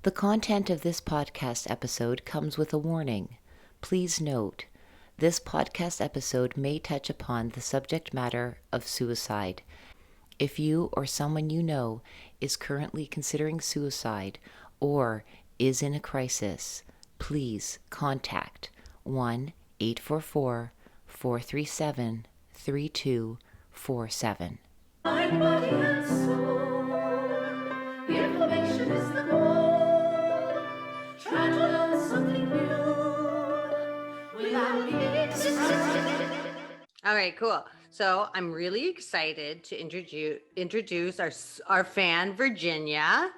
The content of this podcast episode comes with a warning. Please note, this podcast episode may touch upon the subject matter of suicide. If you or someone you know is currently considering suicide or is in a crisis, please contact 1-844-437-3247. Mind, body, and soul. The information is the goal. Try to learn something new without being distracted. All right, cool. So I'm really excited to introduce our fan, Virginia.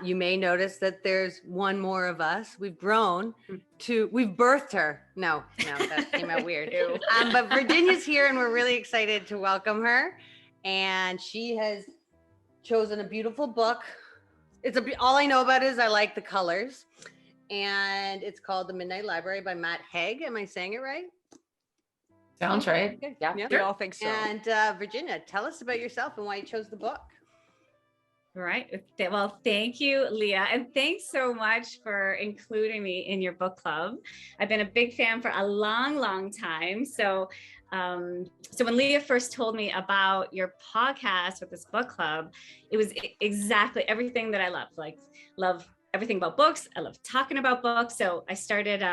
You may notice that there's one more of us. We've grown we've birthed her. No, that came out weird. But Virginia's here and we're really excited to welcome her. And she has chosen a beautiful book. All I know about it is I like the colors. And it's called The Midnight Library by Matt Haig. Am I saying it right? Sounds right. Okay. Yeah, Yeah. we all think so. And Virginia, tell us about yourself and why you chose the book. All right. Well, thank you, Leah. And thanks so much for including me in your book club. I've been a big fan for a long, long time. So when Leah first told me about your podcast with this book club, it was exactly everything that I love. Love everything about books. I love talking about books. So I started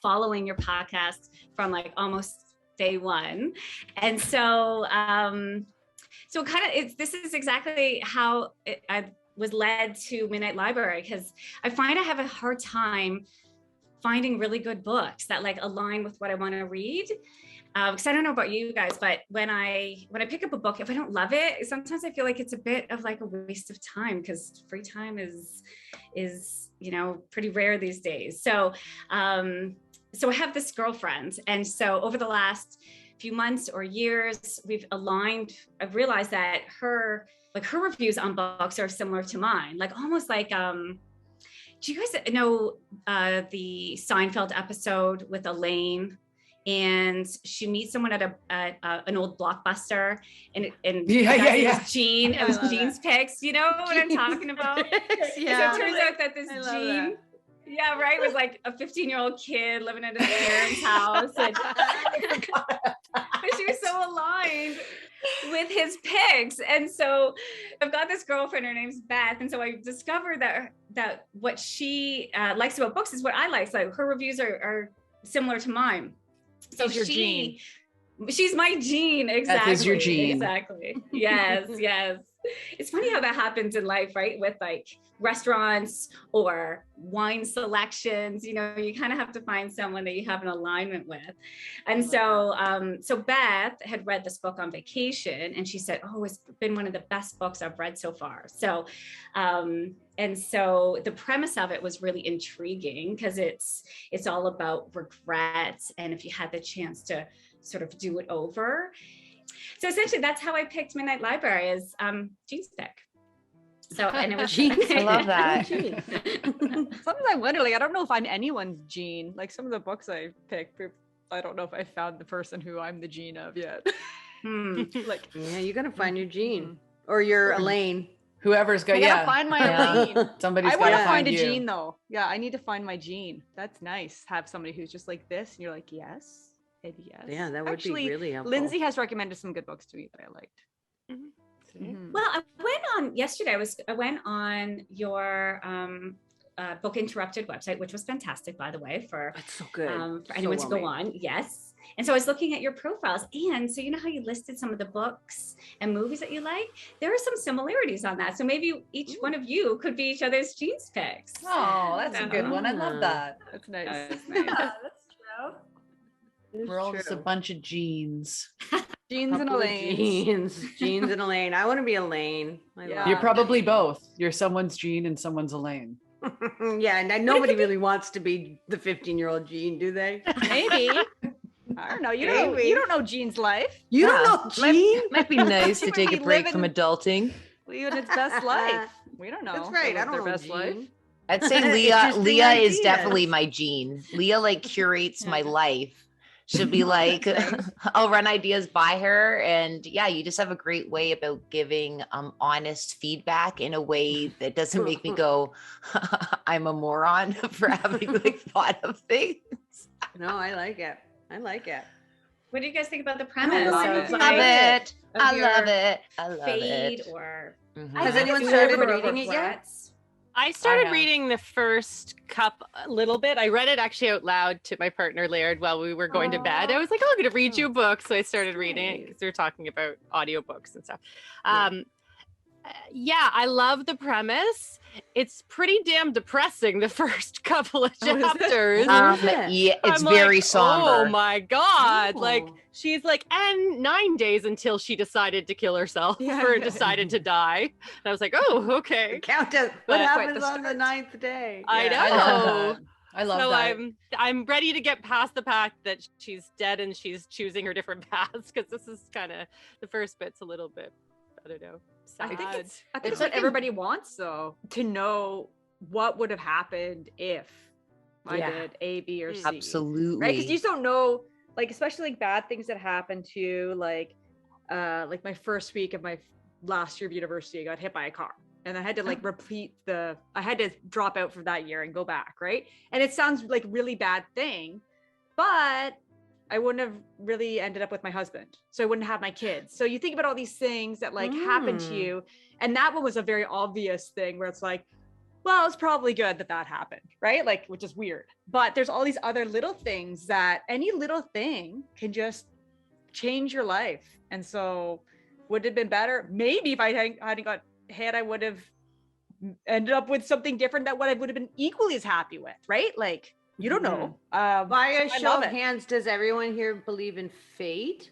following your podcast from almost day one. And so this is exactly how I was led to Midnight Library, because I find I have a hard time finding really good books that align with what I want to read. Because I don't know about you guys, but when I pick up a book, if I don't love it, sometimes I feel like it's a bit of a waste of time, because free time is pretty rare these days. So I have this girlfriend, and so over the last few months or years, we've aligned. I've realized that her reviews on books are similar to mine, almost do you guys know the Seinfeld episode with Elaine? And she meets someone at an old Blockbuster, and yeah. Gene. It was Gene's picks. You know what I'm talking about? Yeah. So it turns out that this Gene, yeah, right, was a 15-year-old kid living at his parents' house, and but she was so aligned with his picks. And so I've got this girlfriend, her name's Beth, and so I discovered that what she likes about books is what I like. So her reviews are similar to mine. So She's your Gene. She's my Gene. Exactly. That is your Gene. Exactly. Yes. It's funny how that happens in life, right? With restaurants or wine selections, you kind of have to find someone that you have an alignment with. And so Beth had read this book on vacation, and she said, "Oh, it's been one of the best books I've read so far." So, and so the premise of it was really intriguing, because it's all about regrets, and if you had the chance to sort of do it over. So essentially, that's how I picked Midnight Library, as Gene's pick. So, and it was I love that. Sometimes I wonder, I don't know if I'm anyone's Gene. Some of the books I picked, I don't know if I found the person who I'm the Gene of yet. Yeah, you gotta find your Gene or your Elaine. Whoever's got, I gotta find my Elaine. Somebody's I got to wanna find find you. a Gene, though. Yeah, I need to find my Gene. That's nice. Have somebody who's just like this, and you're like, yes. Yes. Yeah, that would Actually, be really helpful. Lindsay has recommended some good books to me that I liked. Well, I went on yesterday. I went on your Book Interrupted website, which was fantastic, by the way, for It's so good. For anyone to go on. Yes. And so I was looking at your profiles, and so you know how you listed some of the books and movies that you like? There are some similarities on that. So maybe each one of you could be each other's Gene's picks. Oh, that's a good one. I love that. That's nice. That's nice. That's true. We're all just a bunch of Genes. Genes and Elaine. Genes and Elaine. I want to be Elaine. You're probably both. You're someone's Gene and someone's Elaine. Yeah, and nobody really wants to be the 15-year-old Gene, do they? Maybe. I don't know. You don't know Gene's life. You don't know Gene? Might be nice to take a break from adulting. Living its best life. We don't know. That's right. I don't know best Gene. life. I'd say It's Leah just the is ideas. definitely my Gene. Leah curates my life. She'll be like, Thanks. I'll run ideas by her. And yeah, you just have a great way about giving honest feedback in a way that doesn't make me go, I'm a moron for having like thought of things. No, I like it. I like it. What do you guys think about the premise? love of, it. Love like, it. of I your love it. I love fate it. or Mhm. Has anyone started reading it yet? I started have. reading the first cup a little bit. I read it actually out loud to my partner Laird while we were going to bed. I was like, oh, I'm going to read you a book. So I started reading it because we were talking about audiobooks and stuff. Yeah, I love the premise. It's pretty damn depressing, the first couple of chapters. Yeah, it's I'm very like, somber. oh my God. Like, Oh. she's like, and 9 days until she decided to kill herself Yeah. or decided to die. And I was like, oh, okay. Countdown. What But- happens the on the start. 9th day? I Yeah. know. I love that. I love So that. I'm ready to get past the fact that she's dead and she's choosing her different paths, because this is kind of the first bit's a little bit, I don't know, sad. I think it's It's what like everybody wants, though, to know what would have happened if I Yeah. did A, B, or C. Absolutely. Right? Because you just don't know, like, especially like bad things that happen to like my first week of my last year of university, I got hit by a car. And I had to like I had to drop out for that year and go back, right? And it sounds like really bad thing, but I wouldn't have really ended up with my husband. So I wouldn't have my kids. So you think about all these things that like happen to you. And that one was a very obvious thing where it's like, well, it's probably good that that happened, right? Like, which is weird. But there's all these other little things that any little thing can just change your life. And so would it have been better? Maybe if I hadn't got hit, I would have ended up with something different that what I would have been equally as happy with, right? Like, you don't know. By a so I show love of it. hands, does everyone here believe in fate?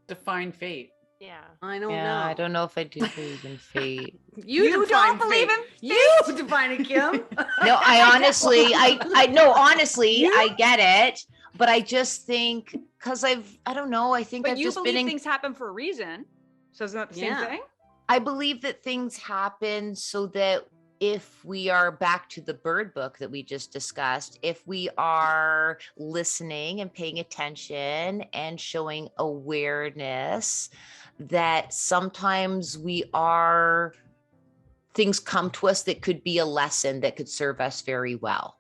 Define fate. Yeah. I don't Yeah, know. I don't know if I do believe in fate. You don't define believe fate. in You define it, Kim. No, I honestly, I get it, but I just think because I don't know, I think But I've you just believe been in, things happen for a reason. So isn't that the Yeah. same thing? I believe that things happen so that if we are back to the bird book that we just discussed, if we are listening and paying attention and showing awareness, that sometimes things come to us that could be a lesson that could serve us very well.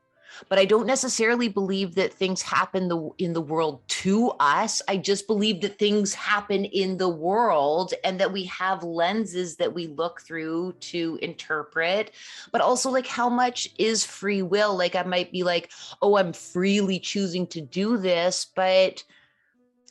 But I don't necessarily believe that things happen in the world to us. I just believe that things happen in the world and that we have lenses that we look through to interpret, but also like how much is free will? Like I might be like, oh, I'm freely choosing to do this, but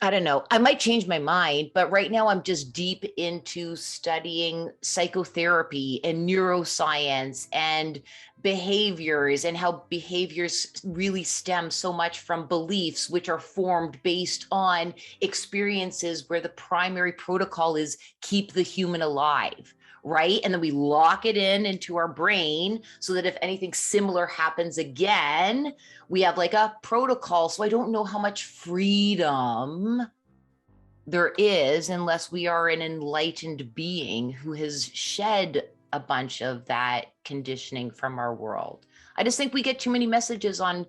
I don't know. I might change my mind, but right now I'm just deep into studying psychotherapy and neuroscience and behaviors and how behaviors really stem so much from beliefs, which are formed based on experiences where the primary protocol is keep the human alive. Right. And then we lock it into our brain so that if anything similar happens again, we have like a protocol. So I don't know how much freedom there is unless we are an enlightened being who has shed a bunch of that conditioning from our world. I just think we get too many messages on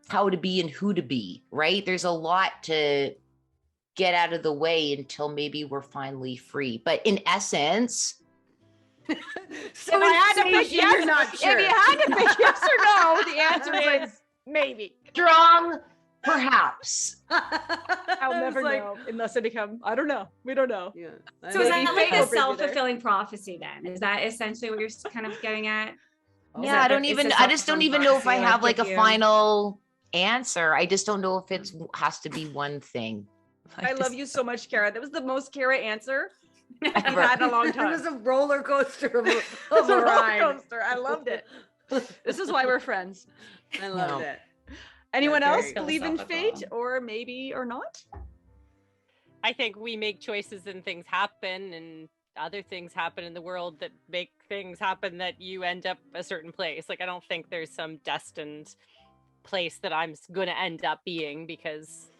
how to be and who to be, right? There's a lot to get out of the way until maybe we're finally free. But in essence, So If I had to pick yes, you're not sure. if you had to pick yes or no, the answer is maybe. strong, perhaps. I'll never know unless I become. I don't know. We don't know. Yeah. So is Maybe that like fate a will bring you there. self-fulfilling prophecy then? Is that essentially what you're kind of getting at? Yeah, I just don't even know if I have like a final answer. I just don't know if it has to be one thing. I love you so much, Kara. That was the most Kara answer we've Ever. had in a long It time. was a roller coaster of It a was a roller ride. coaster. I loved it. This is why we're friends. I loved No. it. Anyone That's else very believe in philosophical. fate or maybe or not? I think we make choices and things happen, and other things happen in the world that make things happen that you end up a certain place. Like, I don't think there's some destined place that I'm going to end up being because,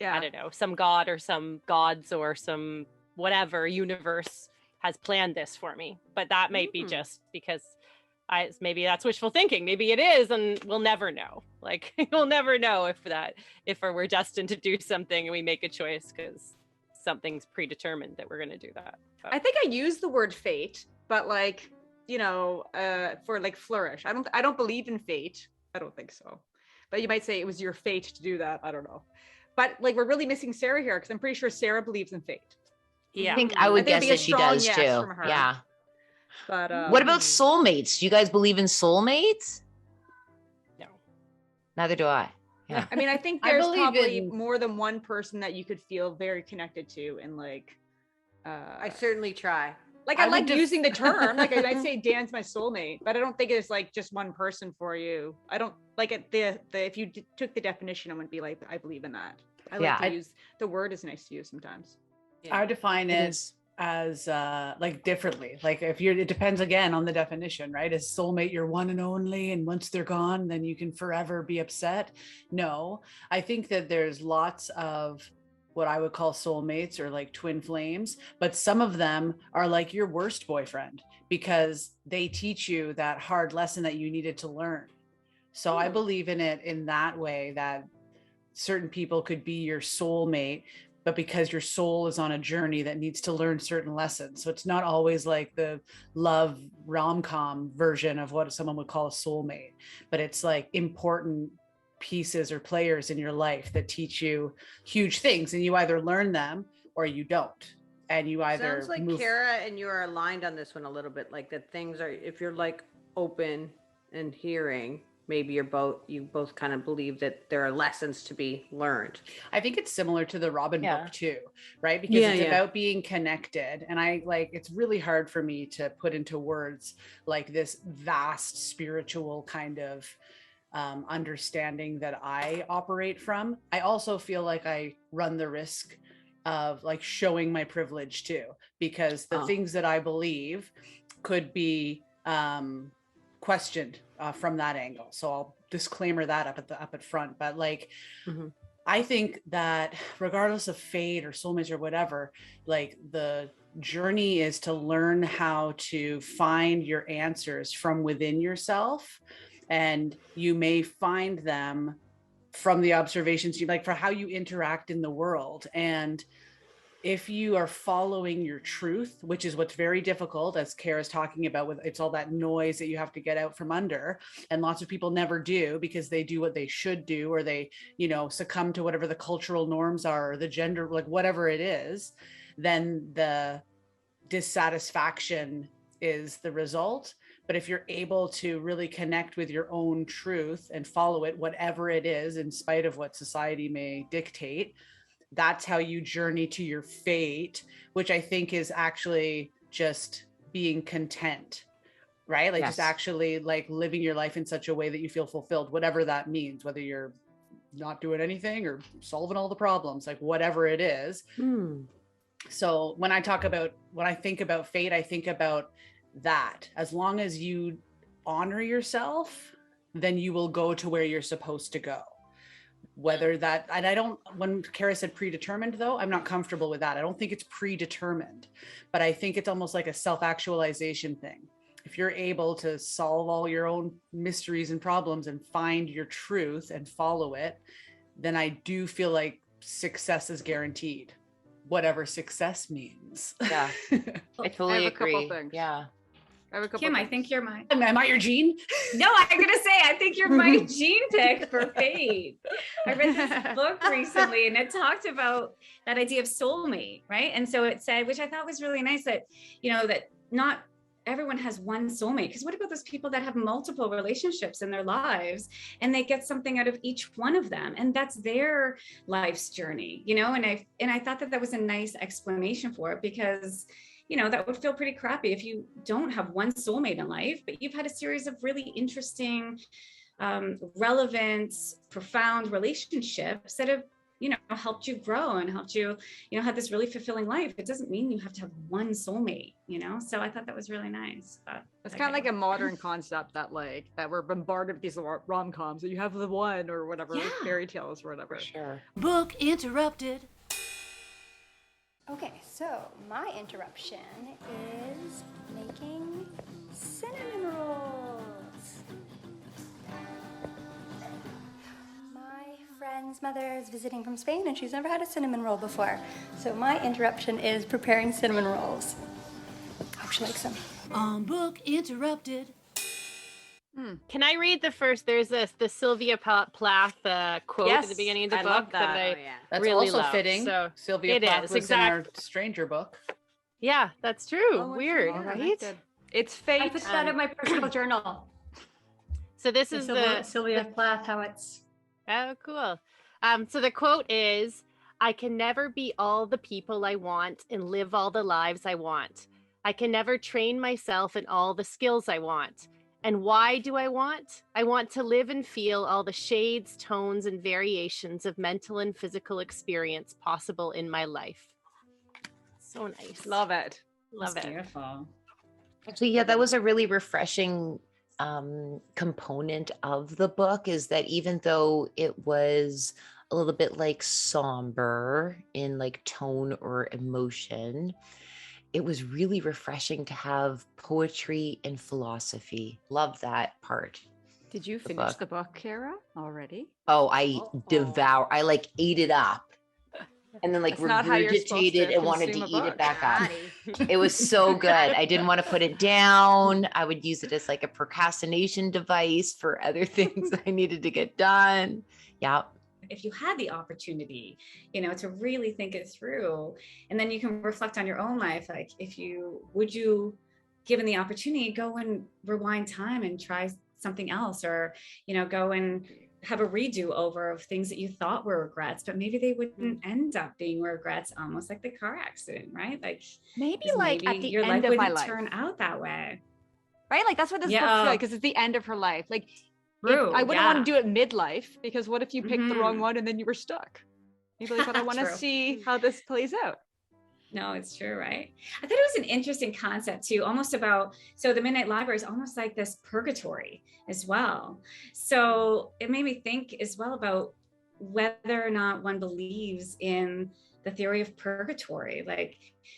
I don't know, some god or some gods or some whatever universe has planned this for me. But that might be just because maybe that's wishful thinking. Maybe it is, and we'll never know. Like we'll never know if we're destined to do something and we make a choice because something's predetermined that we're going to do that. I think I use the word fate, but like, for like flourish. I don't believe in fate. I don't think so. But you might say it was your fate to do that. I don't know. But like, we're really missing Sarah here because I'm pretty sure Sarah believes in fate. Yeah. I think I would I think guess it'd be a that she strong does yes too. from her. Yeah. But What about soulmates? Do you guys believe in soulmates? No. Neither do I. Yeah. I mean, I think I there's believe probably in- more than one person that you could feel very connected to, and like, I certainly try. like I I would like def- using the term. Like I'd say Dan's my soulmate, but I don't think it's like just one person for you. I don't like it. The if you took the definition, I wouldn't be like, I believe in that. I like Yeah, to use the word is nice to use sometimes. I define It it is. as like differently. Like it depends again on the definition, right? Is soulmate your one and only, and once they're gone, then you can forever be upset? No, I think that there's lots of what I would call soulmates or like twin flames, but some of them are like your worst boyfriend because they teach you that hard lesson that you needed to learn. So I believe in it in that way, that certain people could be your soulmate, but because your soul is on a journey that needs to learn certain lessons. So it's not always like the love rom-com version of what someone would call a soulmate, but it's like important pieces or players in your life that teach you huge things, and you either learn them or you don't. And you either Sounds like Kara and you are aligned on this one a little bit. Like that things are, if you're like open and hearing, maybe you both kind of believe that there are lessons to be learned. I think it's similar to the Robin Yeah. book too, right? Because it's about being connected. And it's really hard for me to put into words like this vast spiritual kind of understanding that I operate from. I also feel like I run the risk of like showing my privilege too, because the things that I believe could be questioned from that angle. So I'll disclaimer that up at front. But like, I think that regardless of fate or soulmates or whatever, like the journey is to learn how to find your answers from within yourself. And you may find them from the observations you like for how you interact in the world. And if you are following your truth, which is what's very difficult, as Kara's talking about, with it's all that noise that you have to get out from under. And lots of people never do because they do what they should do, or they, succumb to whatever the cultural norms are, or the gender, like whatever it is, then the dissatisfaction is the result. But if you're able to really connect with your own truth and follow it, whatever it is, in spite of what society may dictate, that's how you journey to your fate, which I think is actually just being content, right? Like just actually like living your life in such a way that you feel fulfilled, whatever that means, whether you're not doing anything or solving all the problems, like whatever it is. So when I think about fate, I think about that. As long as you honor yourself, then you will go to where you're supposed to go. Whether that, and when Kara said predetermined though, I'm not comfortable with that. I don't think it's predetermined, but I think it's almost like a self-actualization thing. If you're able to solve all your own mysteries and problems and find your truth and follow it, then I do feel like success is guaranteed, whatever success means. Yeah, I totally agree. Yeah. Kim, I think you're my. Am I your Gene? No, I'm gonna say I think you're my Gene pick for fate. I read this book recently, and it talked about that idea of soulmate, right? And so it said, which I thought was really nice, that that not everyone has one soulmate. Because what about those people that have multiple relationships in their lives, and they get something out of each one of them, and that's their life's journey, And I thought that was a nice explanation for it, because that would feel pretty crappy if you don't have one soulmate in life, but you've had a series of really interesting, relevant, profound relationships that have, helped you grow and helped you, have this really fulfilling life. It doesn't mean you have to have one soulmate, So I thought that was really nice. It's kind of like a modern concept that we're bombarded with these rom-coms, that you have the one or whatever, fairy tales or whatever. Sure. Book interrupted. Okay, so my interruption is making cinnamon rolls. His mother is visiting from Spain and she's never had a cinnamon roll before. So my interruption is preparing cinnamon rolls. Hope she likes them. Book interrupted. Can I read the first? There's the Sylvia Plath quote at the beginning of the book love that. I That's really also love. fitting. So Sylvia it Plath is, was in our exactly. Stranger book. Yeah, that's true. Oh, Weird, yeah, right? connected. It's fate. I put that in my personal journal. So this is the Sylvia Plath, how it's... Oh, cool. So the quote is, I can never be all the people I want and live all the lives I want. I can never train myself in all the skills I want. And why do I want? I want to live and feel all the shades, tones, and variations of mental and physical experience possible in my life. So nice. Love it. Love it. Beautiful. Actually, yeah, that was a really refreshing component of the book, is that even though it was a little bit like somber in like tone or emotion, it was really refreshing to have poetry and philosophy. Love that part. Did you The finish book. the book, Kara, already? Oh, I like ate it up and then like That's not how you're supposed regurgitated to and wanted to consume a eat it book. back up. It was so good. I didn't want to put it down. I would use it as like a procrastination device for other things I needed to get done. Yeah. If you had the opportunity, to really think it through, and then you can reflect on your own life. Like would you, given the opportunity, go and rewind time and try something else, or, go and have a redo over of things that you thought were regrets, but maybe they wouldn't end up being regrets, almost like the car accident, right? Like Maybe like at the your end life of my wouldn't life. turn out that way. Right? Like that's what this book's like, because it's the end of her life. Like I wouldn't want to do it midlife, because what if you picked the wrong one and then you were stuck? You'd be like, but I want to True. see how this plays out. No, it's true, right? I thought it was an interesting concept too, almost about, so the Midnight Library is almost like this purgatory as well. So it made me think as well about whether or not one believes in the theory of purgatory. Like,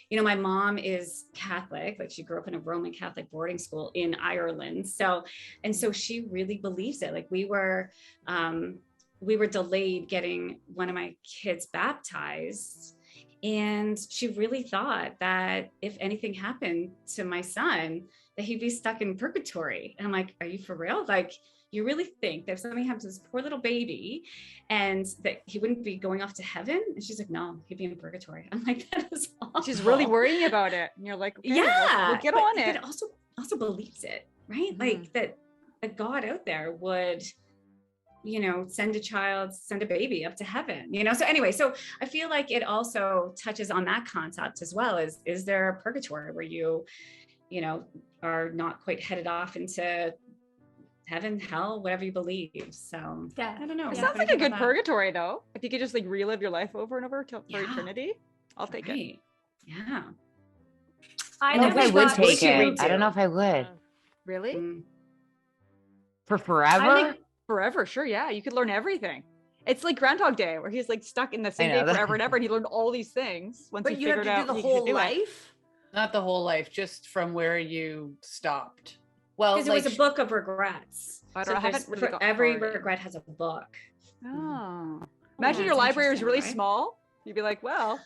my mom is Catholic, like she grew up in a Roman Catholic boarding school in Ireland. So she really believes it. Like we were delayed getting one of my kids baptized. And she really thought that if anything happened to my son, that he'd be stuck in purgatory. And I'm like, are you for real? Like, you really think that if something happened to this poor little baby and that he wouldn't be going off to heaven? And she's like, no, he'd be in purgatory. I'm like, that is awful. She's really worrying about it. And you're like, okay, yeah, we'll get on it. But also believes it, right? Mhm. Like that a God out there would, send a baby up to heaven, So anyway, so I feel like it also touches on that concept as well. Is there a purgatory where you are not quite headed off into heaven, hell, whatever you believe? So Yeah. I don't know. It What sounds do like you a think good about that? purgatory, though. If you could just like relive your life over and over for Yeah. eternity, I'll take it. Right. Yeah. I don't know if I would take it. would I don't know do. if I would. Really? Mm. For forever? I think forever, sure, yeah. You could learn everything. It's like Groundhog Day, where he's like stuck in the same I know day that. forever and ever, and he learned all these things once But he you have figured to out do the he could whole do it. life. Not the whole life, just from where you stopped. Well, Because it was a book of regrets. I So don't know, I there's- haven't really for got every far yet. regret has a book. Oh. Oh, Imagine your that's library was interesting, really right? small. You'd be like, well,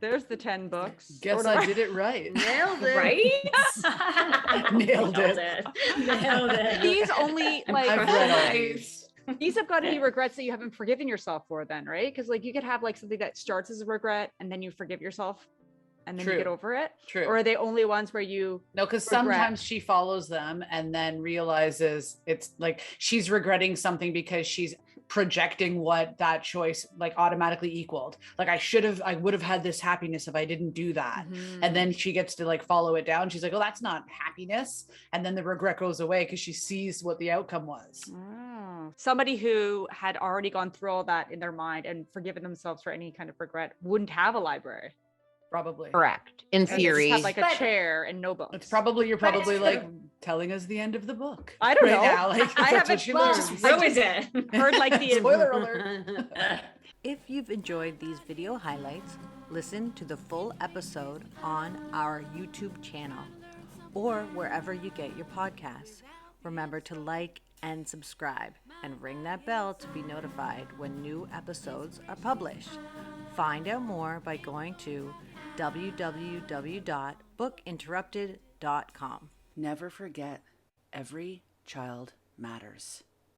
there's the 10 books. guess Or I not. did it right. Nailed it. Right? Nailed it. Nailed it. These only like I've read all these. these have got to be regrets that you haven't forgiven yourself for then, right? Because like you could have like something that starts as a regret and then you forgive yourself and then True. you get over it. True. Or are they only ones where you No, because regret? sometimes she follows them and then realizes it's like she's regretting something because she's projecting what that choice like automatically equaled. Like I would have had this happiness if I didn't do that. Mhm. And then she gets to like follow it down. She's like, oh, that's not happiness. And then the regret goes away because she sees what the outcome was. Oh. Somebody who had already gone through all that in their mind and forgiven themselves for any kind of regret wouldn't have a library. Probably. Correct. In They just theory. have like a But- chair and no books. It's probably you're But it's probably true. like telling us the end of the book. I don't right know. now. Like, I that's haven't- what she well, learns. Ruined it. heard like the Spoiler alert. If you've enjoyed these video highlights, listen to the full episode on our YouTube channel or wherever you get your podcasts. Remember to like and subscribe. and ring that bell to be notified when new episodes are published. Find out more by going to www.bookinterrupted.com. Never forget, every child matters.